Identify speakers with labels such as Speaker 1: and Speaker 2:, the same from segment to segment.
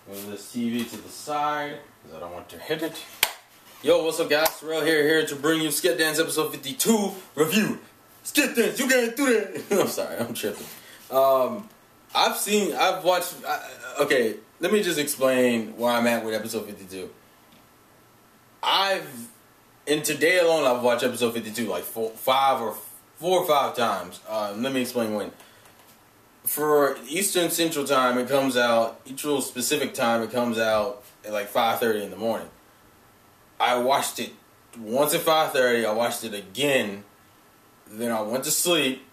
Speaker 1: Move this TV to the side because I don't want to hit it. Yo, what's up, guys? Terrell here to bring you Sket Dance episode 52 review. Sket Dance, you can't do that. I'm sorry, I'm tripping. I've watched. Okay, let me just explain where I'm at with episode 52. In today alone, I've watched episode 52 like four or five times. Let me explain when. For Eastern Central Time, it comes out, Eastern specific time, it comes out at like 5:30 in the morning. I watched it once at 5:30, I watched it again, then I went to sleep,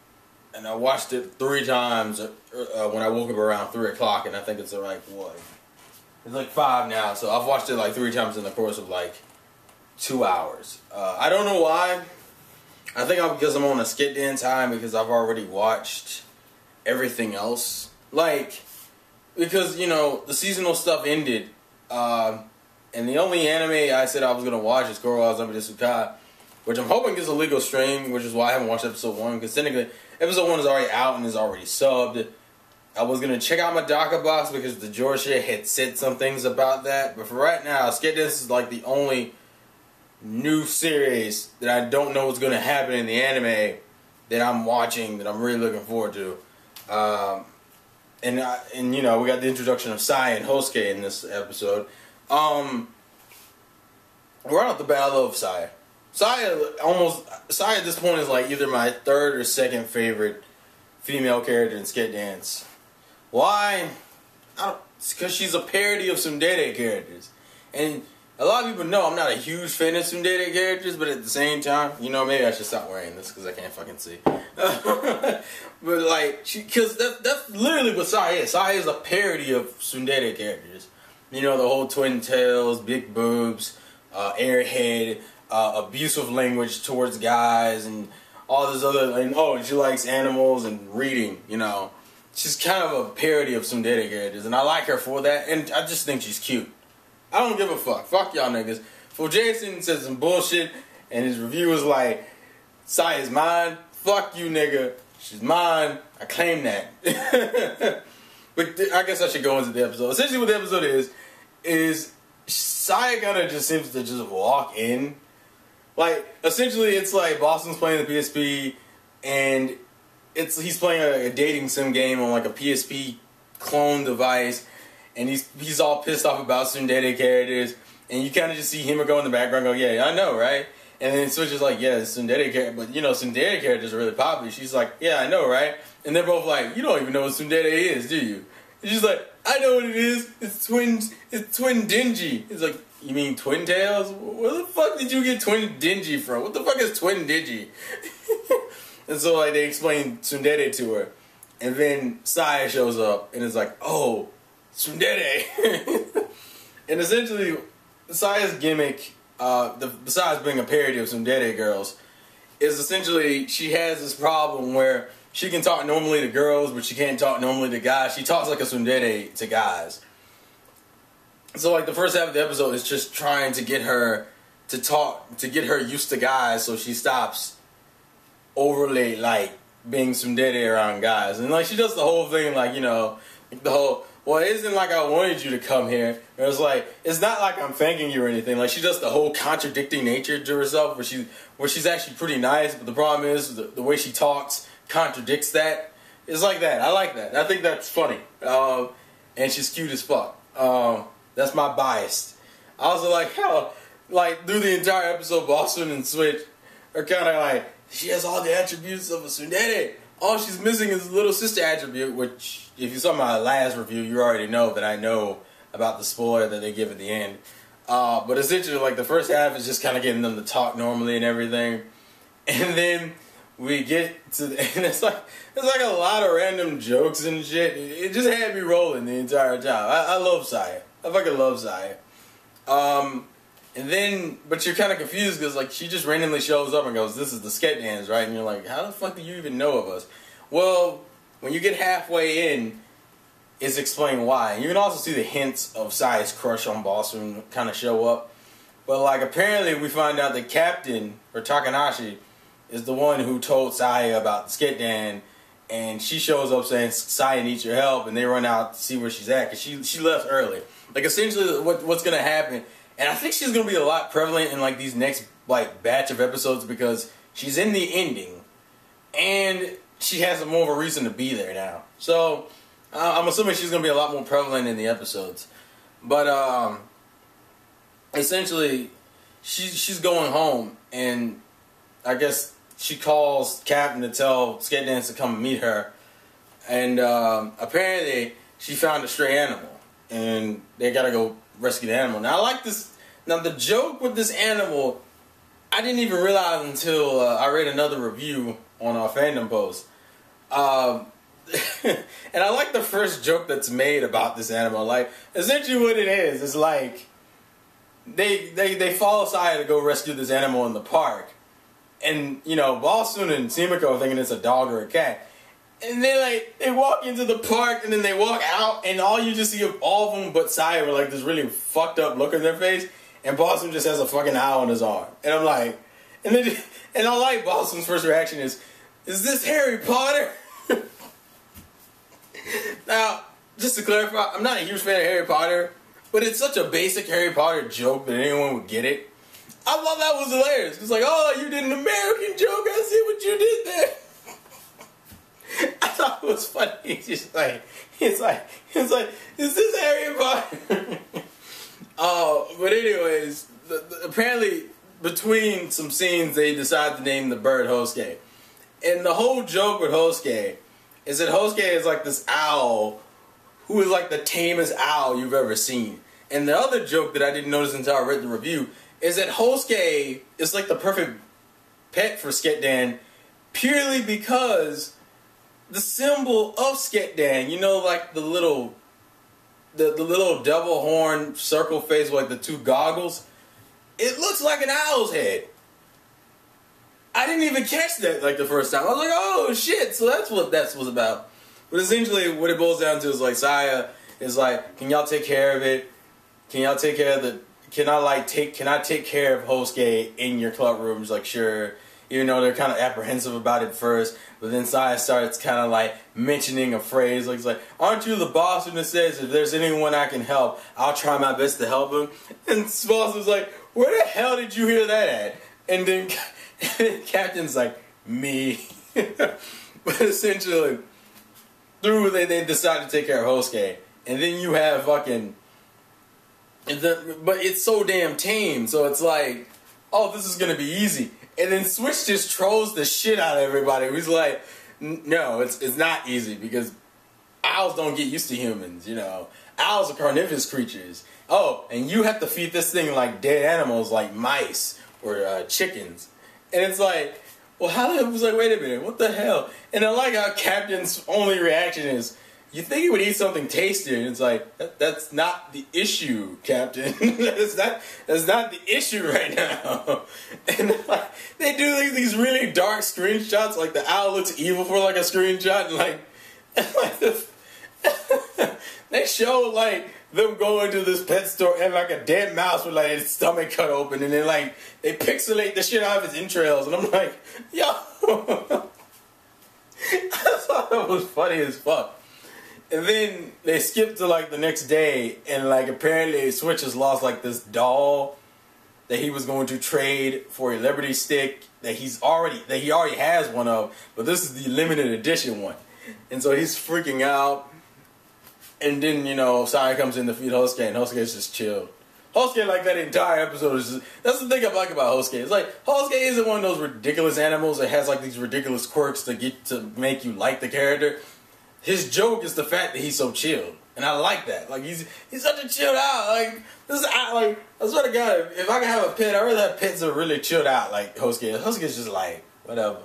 Speaker 1: and I watched it 3 times when I woke up around 3 o'clock, and I think it's like, what? It's like 5 now, so I've watched it like 3 times in the course of like 2 hours. I don't know why. I think because I'm on a Sket Dance time because I've already watched everything else, like, because, you know, the seasonal stuff ended, and the only anime I said I was gonna watch is Goro Zombie Desukai, which I'm hoping gets a legal stream, which is why I haven't watched episode 1, because technically episode 1 is already out and is already subbed. I was gonna check out my Daka box because the Georgia had said some things about that, but for right now, Sket Dance is like the only new series that I don't know what's gonna happen in the anime that I'm watching that I'm really looking forward to. And you know, we got the introduction of Saaya and Hoske in this episode. Right off the bat, I love Saaya. Saaya at this point is like either my 3rd or 2nd favorite female character in Sket Dance. Why? It's because she's a parody of tsundere characters. And a lot of people know I'm not a huge fan of tsundere characters, but at the same time, you know, maybe I should stop wearing this because I can't fucking see. But like, because that's literally what Saaya is. Saaya is a parody of tsundere characters. You know, the whole twin tails, big boobs, airhead, abusive language towards guys, and all this other, and oh, she likes animals and reading, you know. She's kind of a parody of tsundere characters, and I like her for that, and I just think she's cute. I don't give a fuck. Fuck y'all niggas. For Jason said some bullshit, and his review was like, Saaya's mine. Fuck you, nigga. She's mine. I claim that. But I guess I should go into the episode. Essentially what the episode is Saaya kind of just seems to just walk in. Like, essentially it's like Boston's playing the PSP, and he's playing a dating sim game on like a PSP clone device, and he's all pissed off about tsundere characters, and you kind of just see him go in the background go, yeah, I know, right? And then Switch is like, yeah, tsundere character, but you know, tsundere characters are really popular. She's like, yeah, I know, right? And they're both like, you don't even know what tsundere is, do you? And she's like, I know what it is. It's twin dingy. It's like, you mean twin tails? Where the fuck did you get twin dingy from? What the fuck is twin dingy? And so like they explain tsundere to her, and then Saaya shows up and is like, oh, tsundere. And essentially, Saaya's gimmick, besides being a parody of tsundere girls, is essentially she has this problem where she can talk normally to girls, but she can't talk normally to guys. She talks like a tsundere to guys. So like the first half of the episode is just trying to get her to talk, to get her used to guys, so she stops overly like being tsundere around guys. And like she does the whole thing, like, you know, the whole, well, it isn't like I wanted you to come here. It was like, it's not like I'm thanking you or anything. Like, she does the whole contradicting nature to herself, where she's actually pretty nice, but the problem is the way she talks contradicts that. It's like that. I like that. I think that's funny. And she's cute as fuck. That's my bias. I also like how, like, through the entire episode, Boston and Switch are kind of like, she has all the attributes of a tsundere. All she's missing is a little sister attribute, which, if you saw my last review, you already know that I know about the spoiler that they give at the end. But essentially, like, the first half is just kind of getting them to talk normally and everything. And then we get to the, and it's like a lot of random jokes and shit. It just had me rolling the entire time. I love Saaya. I fucking love Saaya. And then, but you're kind of confused because, like, she just randomly shows up and goes, this is the Sket Dance, right? And you're like, how the fuck do you even know of us? Well, when you get halfway in, it's explained why. And you can also see the hints of Saaya's crush on Boston kind of show up. But, like, apparently we find out that Captain, or Takanashi, is the one who told Saaya about the Sket Dance, and she shows up saying Saaya needs your help, and they run out to see where she's at because she left early. Like essentially, what's gonna happen, and I think she's gonna be a lot prevalent in like these next like batch of episodes because she's in the ending, and she has more of a reason to be there now. So I'm assuming she's gonna be a lot more prevalent in the episodes. But essentially, she's going home, and I guess she calls Captain to tell Sket Dance to come meet her, and apparently she found a stray animal, and they gotta go rescue the animal. Now I like this. Now the joke with this animal, I didn't even realize until I read another review on our fandom post. And I like the first joke that's made about this animal. Like essentially what it is like they follow Saaya to go rescue this animal in the park. And, you know, Boston and Simiko are thinking it's a dog or a cat. And they walk into the park and then they walk out and all you just see of all of them but Saaya with like this really fucked up look on their face. And Boston just has a fucking owl on his arm. And I'm like, and I like Boston's first reaction is this Harry Potter? Now, just to clarify, I'm not a huge fan of Harry Potter, but it's such a basic Harry Potter joke that anyone would get it. I thought that was hilarious. It's like, oh, you did an American joke. I see what you did there. I thought it was funny. It's just like, it's like, is this Harry Potter? But anyways, apparently between some scenes, they decided to name the bird Hoske. And the whole joke with Hoske is that Hoske is like this owl who is like the tamest owl you've ever seen. And the other joke that I didn't notice until I read the review is that Hoske is like the perfect pet for Sket Dan purely because the symbol of Sket Dan, you know, like the little devil horn circle face with like the two goggles, it looks like an owl's head. I didn't even catch that like the first time. I was like, oh shit, so that's what that was about. But essentially what it boils down to is like Saaya is like, can y'all take care of it? Can y'all take care of can I take care of Hoske in your club room? She's like, sure. Even though they're kind of apprehensive about it first, but then Saaya starts kind of like mentioning a phrase like, it's like, aren't you the boss that says if there's anyone I can help, I'll try my best to help him? And boss was like, where the hell did you hear that at? And then Captain's like, me. But essentially, they decide to take care of Hoske, and then you have fucking. But it's so damn tame, so it's like, oh, this is gonna be easy. And then Switch just trolls the shit out of everybody. He's like, no, it's not easy because owls don't get used to humans, you know. Owls are carnivorous creatures. Oh, and you have to feed this thing like dead animals like mice or chickens. And it's like, well, how the hell was like, wait a minute, what the hell? And I like how Captain's only reaction is, you think he would eat something tasty, and it's like, that's not the issue, Captain. that's not the issue right now. And like, they do like these really dark screenshots, like the owl looks evil for like a screenshot, and like they show like them going to this pet store and like a dead mouse with like its stomach cut open, and then like they pixelate the shit out of its entrails, and I'm like, yo, I thought that was funny as fuck. And then they skip to like the next day, and like apparently Switch has lost like this doll that he was going to trade for a Liberty Stick that he already has one of, but this is the limited edition one, and so he's freaking out. And then, you know, Saaya comes in to feed Hoske, and Hoske is just chill. Hoske, like that entire episode is just, that's the thing I like about Hoske. It's like Hoske isn't one of those ridiculous animals that has like these ridiculous quirks to make you like the character. His joke is the fact that he's so chilled, and I like that. Like he's such a chilled out. Like this is like, I swear to God, if I could have a pet, I'd rather have pets that are really chilled out like Hoske. Hoske's just like whatever.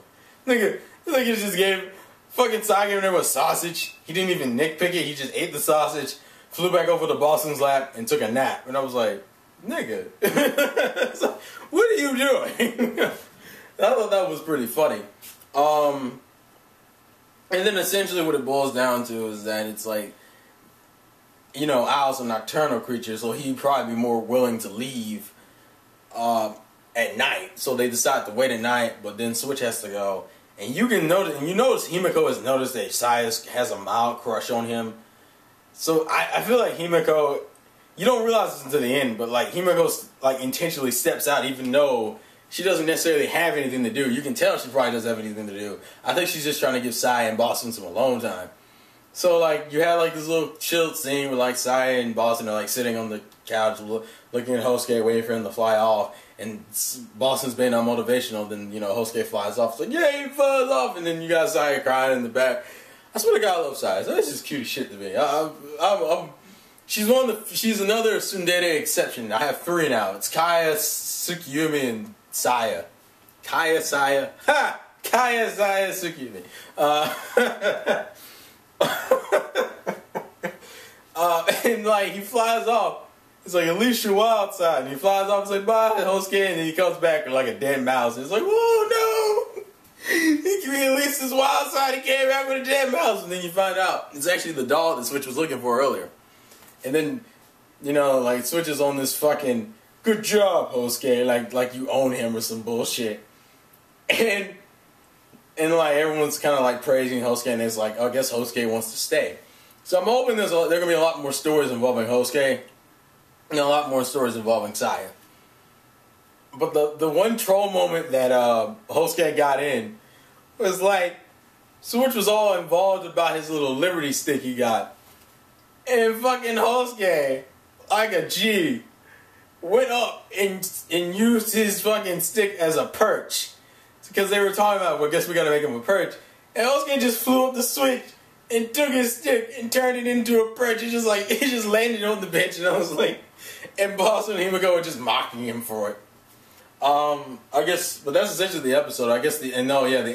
Speaker 1: Nigga just gave fucking Saaya gave him a sausage. He didn't even nitpick it. He just ate the sausage, flew back over to Boston's lap, and took a nap. And I was like, nigga, so, what are you doing? I thought that was pretty funny. And then essentially what it boils down to is that it's like, you know, owls are nocturnal creatures, so he'd probably be more willing to leave at night. So they decide to wait at night, but then Switch has to go. And you can notice, and you notice Himiko has noticed that Saaya has a mild crush on him. So I feel like Himiko, you don't realize this until the end, but like Himiko like intentionally steps out even though she doesn't necessarily have anything to do. You can tell she probably doesn't have anything to do. I think she's just trying to give Saaya and Boston some alone time. So like you had like this little chill scene where like Saaya and Boston are like sitting on the couch looking at Hoske, waiting for him to fly off, and Boston's being unmotivational. Then you know Hoske flies off, it's like yay, he flies off, and then you got Saaya crying in the back. I swear to God, I love Saaya. That's just cute as shit to me. She's another tsundere exception. I have 3 now. It's Kaya, Tsukiyumi, and Saaya. Kaya, Saaya. Ha! Kaya, Saaya, Tsukiyumi. And like he flies off. It's like at least you're wild side. And he flies off. It's like bye, Hoske, and then he comes back with like a dead mouse. It's like whoa no. He released his wild side. He came back with a dead mouse, and then you find out it's actually the doll that Switch was looking for earlier. And then you know like Switch is on this fucking good job, Hoske, like you own him or some bullshit. And like everyone's kind of like praising Hoske, and it's like, oh, I guess Hoske wants to stay. So I'm hoping there are gonna be a lot more stories involving Hoske, and a lot more stories involving Saaya. But the one troll moment that Hoske got in was like, Switch was all involved about his little Liberty stick he got, and fucking Hoske, like a G, went up and used his fucking stick as a perch. Because they were talking about, well, I guess we gotta make him a perch. And Hoske just flew up the Switch and took his stick and turned it into a perch. It just landed on the bench, and I was like, and Boston and Himiko were just mocking him for it. I guess, but that's essentially the episode. I guess the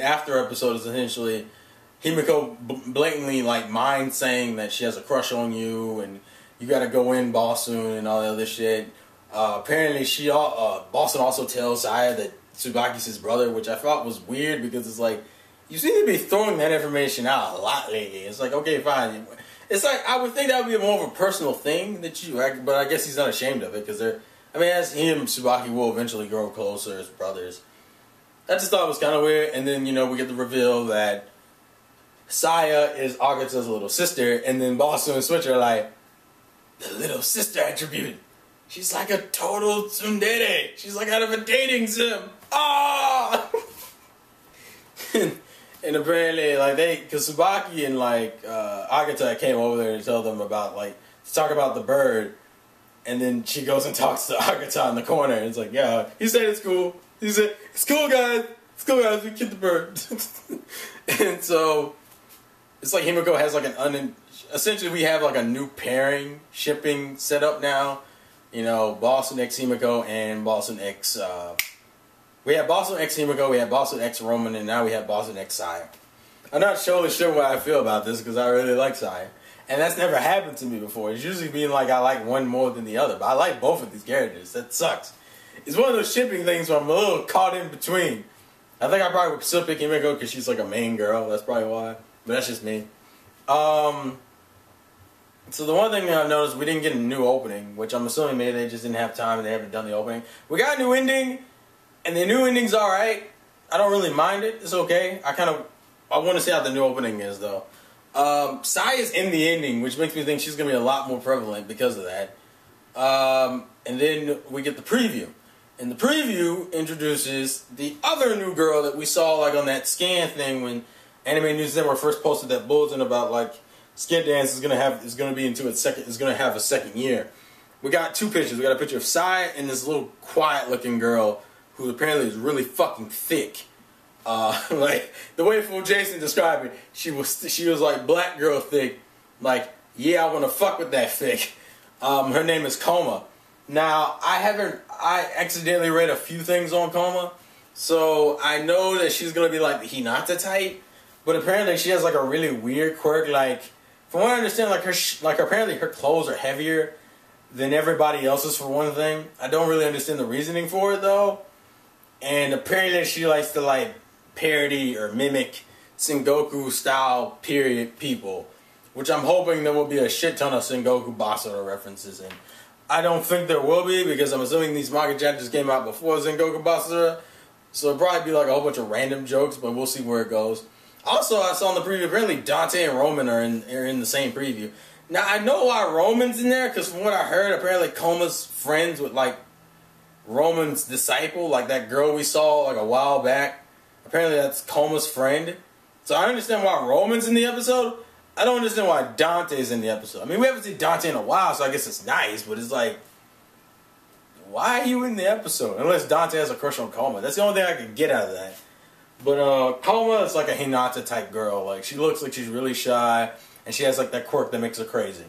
Speaker 1: after episode is essentially Himiko blatantly like mind saying that she has a crush on you and you gotta go in Boston and all the other shit. Apparently Boston also tells Saaya that Tsubaki's his brother, which I thought was weird because it's like, you seem to be throwing that information out a lot lately. It's like, okay, fine. It's like, I would think that would be more of a personal thing but I guess he's not ashamed of it because as him and Tsubaki will eventually grow closer as brothers. I just thought it was kind of weird, and then, we get the reveal that Saaya is Agata's little sister, and then Boston and Switch are like, the little sister attribute. She's like a total tsundere. She's like out of a dating sim. Ah! And apparently, because Tsubaki and Agata came over there to tell them about to talk about the bird, and then she goes and talks to Agata in the corner, and it's like, yeah, he said it's cool. He said it's cool, guys. It's cool, guys. We killed the bird. And so it's like Himiko has essentially we have a new pairing shipping set up now. Boston X Himiko and Boston X. We have Boston X Himiko, we have Boston X Roman, and now we have Boston X Saaya. I'm not totally sure what I feel about this because I really like Saaya. And that's never happened to me before. It's usually been like I like one more than the other. But I like both of these characters. That sucks. It's one of those shipping things where I'm a little caught in between. I think I probably would still pick Himiko because she's like a main girl. That's probably why. But that's just me. So the one thing that I've noticed, we didn't get a new opening, which I'm assuming maybe they just didn't have time and they haven't done the opening. We got a new ending, and the new ending's alright. I don't really mind it. It's okay. I want to see how the new opening is, though. Saaya's in the ending, which makes me think she's going to be a lot more prevalent because of that. And then we get the preview. And the preview introduces the other new girl that we saw on that scan thing when Anime News Network first posted that bulletin about Sket Dance is going to have a second year. We got 2 pictures. We got a picture of Saaya and this little quiet looking girl who apparently is really fucking thick. The way Fool Jason described it, she was like black girl thick. Yeah, I want to fuck with that thick. Her name is Koma. Now, I accidentally read a few things on Koma, so I know that she's gonna be like the Hinata type, but apparently she has a really weird quirk. From what I understand, apparently her clothes are heavier than everybody else's for one thing. I don't really understand the reasoning for it though, and apparently she likes to parody or mimic Sengoku style period people, which I'm hoping there will be a shit ton of Sengoku Basara references in. I don't think there will be because I'm assuming these manga chapters came out before Sengoku Basara, So it'll probably be like a whole bunch of random jokes, but we'll see where it goes. Also, I saw in the preview, apparently Dante and Roman are in the same preview. Now, I know why Roman's in there, because from what I heard, apparently Koma's friends with, like, Roman's disciple, like that girl we saw, like, a while back. Apparently that's Koma's friend. So I understand why Roman's in the episode. I don't understand why Dante's in the episode. I mean, we haven't seen Dante in a while, so I guess it's nice, but it's like, why are you in the episode? Unless Dante has a crush on Koma. That's the only thing I could get out of that. But Koma is like a Hinata type girl. Like, she looks like she's really shy, and she has like that quirk that makes her crazy.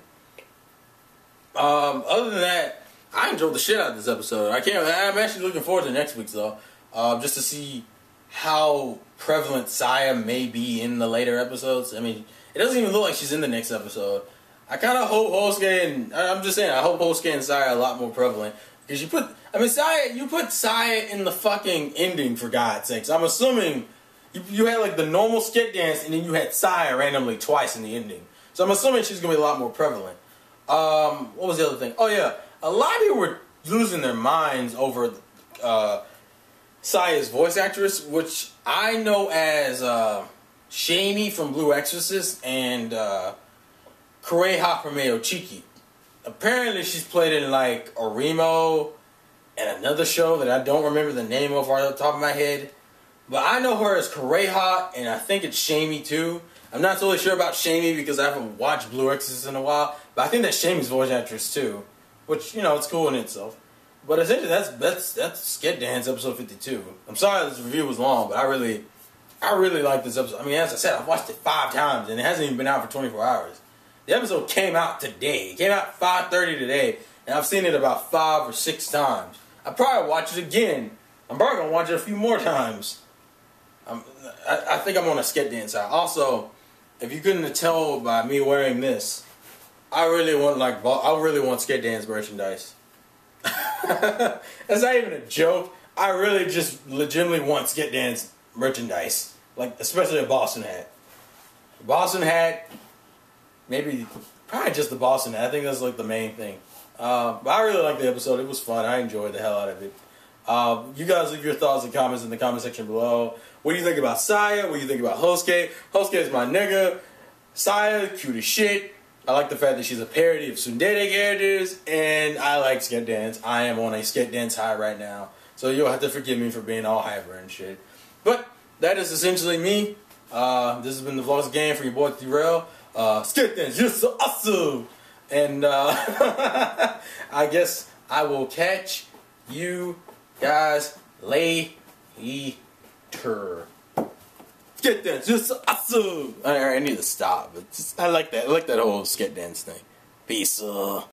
Speaker 1: Other than that, I enjoyed the shit out of this episode. I'm actually looking forward to next week's though, just to see how prevalent Saaya may be in the later episodes. I mean, it doesn't even look like she's in the next episode. I kind of hope Hoske and I hope Hoske and Saaya are a lot more prevalent. Because you put Saaya in the fucking ending, for God's sakes. I'm assuming you had like the normal Sket dance, and then you had Saaya randomly twice in the ending. So I'm assuming she's gonna be a lot more prevalent. What was the other thing? Oh yeah, a lot of people were losing their minds over Saaya's voice actress, which I know as Shamey from Blue Exorcist and Kureha from Aochiki. Apparently she's played in like Orimo and another show that I don't remember the name of right off the top of my head. But I know her as Kureha, and I think it's Shamey too. I'm not totally sure about Shamey because I haven't watched Blue Exorcist in a while. But I think that's Shamey's voice actress too. Which, you know, it's cool in itself. But essentially that's Sket Dance episode 52. I'm sorry this review was long, but I really like this episode. I mean, as I said, I've watched it 5 times and it hasn't even been out for 24 hours. The episode came out today. It came out 5:30 today, and I've seen it about 5 or 6 times. I'll probably watch it again. I'm probably going to watch it a few more times. I think I'm on a Sket Dance side. Also, if you couldn't tell by me wearing this, I really want Sket Dance merchandise. That's not even a joke. I really just legitimately want Sket Dance merchandise. Like, especially a Boston hat. A Boston hat... Probably just the Boston hat. I think that's like the main thing. But I really liked the episode. It was fun. I enjoyed the hell out of it. You guys leave your thoughts and comments in the comment section below. What do you think about Saaya? What do you think about Hoske? Hoske is my nigga. Saaya, cute as shit. I like the fact that she's a parody of tsundere characters. And I like Sket Dance. I am on a Sket Dance high right now. So you'll have to forgive me for being all hyper and shit. But that is essentially me. This has been the Vlogs Game for your boy T-Rail. Sket Dance, you're so awesome! And I guess I will catch you guys later. Sket Dance, you're so awesome! Alright, I need to stop. But I like that whole Sket Dance thing. Peace.